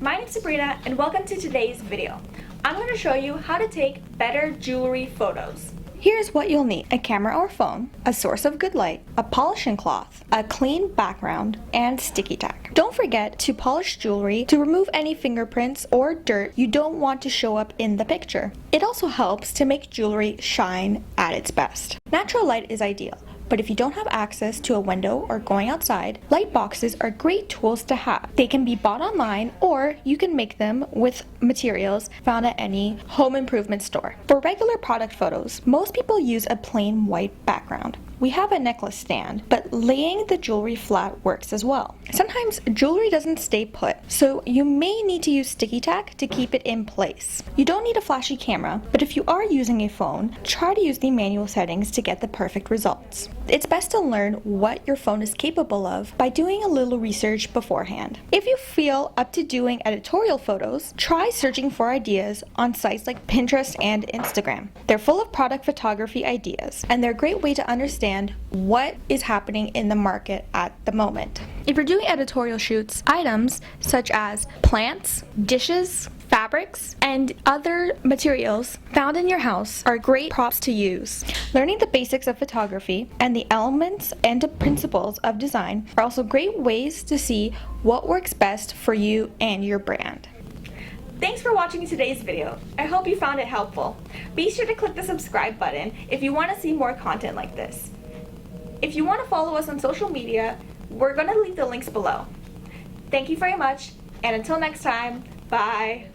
my name is Sabrina and welcome to today's video. I'm going to show you how to take better jewelry photos. Here's what you'll need: a camera or phone, a source of good light, a polishing cloth, a clean background, and sticky tack. Don't forget to polish jewelry to remove any fingerprints or dirt you don't want to show up in the picture. It also helps to make jewelry shine at its best. Natural light is ideal, but if you don't have access to a window or going outside, light boxes are great tools to have. They can be bought online or you can make them with materials found at any home improvement store. For regular product photos, most people use a plain white background. We have a necklace stand, but laying the jewelry flat works as well. Sometimes jewelry doesn't stay put, so you may need to use sticky tack to keep it in place. You don't need a flashy camera, but if you are using a phone, try to use the manual settings to get the perfect results. It's best to learn what your phone is capable of by doing a little research beforehand. If you feel up to doing editorial photos, try searching for ideas on sites like Pinterest and Instagram. They're full of product photography ideas, and they're a great way to understand what is happening in the market at the moment. If you're doing editorial shoots, items such as plants, dishes, fabrics, and other materials found in your house are great props to use. Learning the basics of photography and the elements and the principles of design are also great ways to see what works best for you and your brand. Thanks for watching today's video. I hope you found it helpful. Be sure to click the subscribe button if you want to see more content like this. If you want to follow us on social media, we're going to leave the links below. Thank you very much, and until next time, bye!